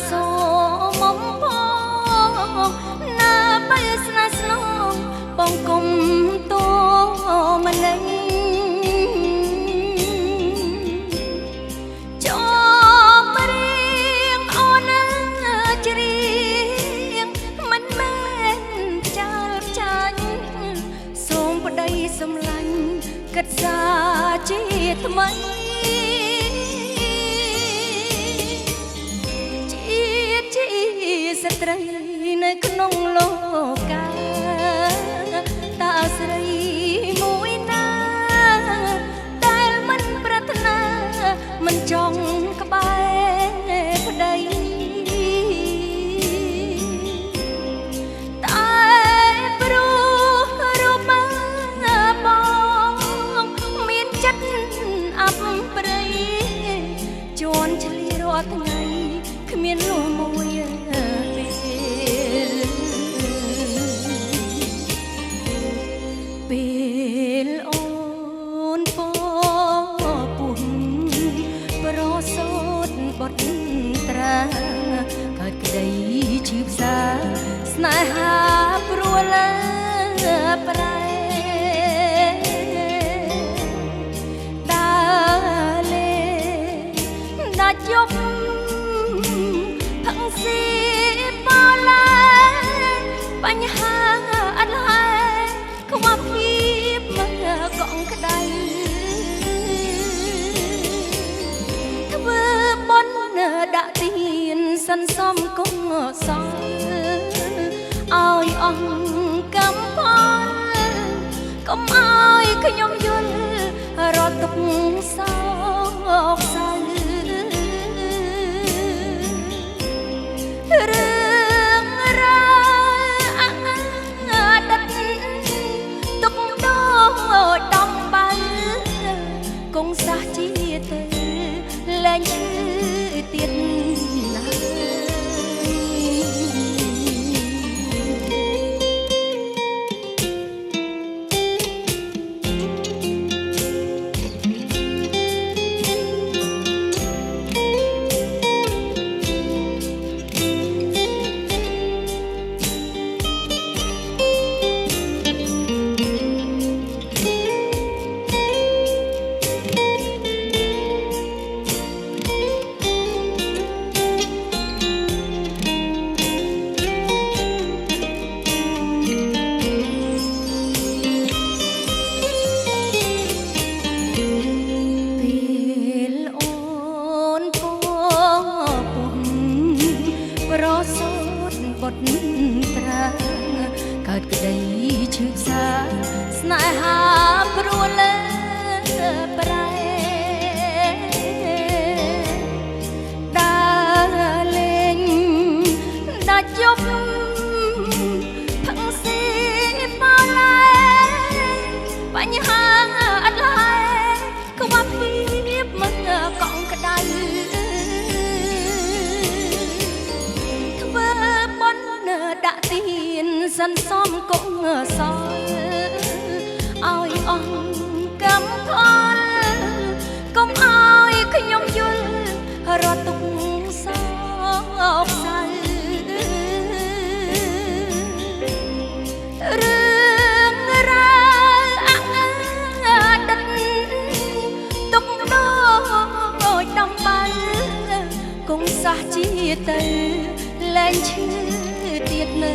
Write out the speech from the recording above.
សូមបំពងណាបើស្នាស្នងបងគុំតម្លេងចូលរៀងអូនច្រៀងមិនមែនចាល់ចាញ់សូមប្តីសម្លាញ់គិតសាជាថ្មីស្ត្រីនៅក្នុងលោកកាតើស្រីមួយណាដែលមិនប្រាថ្នាមិនចង់ក្បែរប្តីតែព្រោះរូបបងមានចិត្តអប់ព្រៃជន់ឆ្លៀរាល់ថ្ងៃគ្មានលួមួយពេលអូនពោពុះប្រសូតបត់ត្រាកើតក្តីឈឺផ្សាស្នេហាព្រួលប្រែដើរលេដាច់យប់ផឹងស៊ីបលាបញ្ហាអត់ឡើយខ្វះភាពមកកងក្ដៅធ្វើបុណ្យដាក់ទានសន្សំគុំសល់ឲ្យអង្គកម្មផលកុំឲ្យខ្ញុំយល់រត់ទុកសោកសៅរឿងរ៉ាវអតីតទុកដូចដំបើគង់សះជាទៅលែងឈឺទៀតណាប្រសូតបត់ត្រាកើតក្តីឈឺផ្សាស្នេហាព្រួលប្រែដើរលេងដាច់យប់ផឹងស៊ីបលាបញ្ហាអត់ឡើយខ្វះភាពមកកងក្ដៅដាក់ទានសន្សំគង់សល់ឲ្យអង្គកម្មផលកុំឲ្យខ្ញុំយល់រត់ទុកសោកសៅរឿងរ៉ាវអតីតទុកដូចដំបើគង់សះជាទៅលែងឈឺទៀតនៅ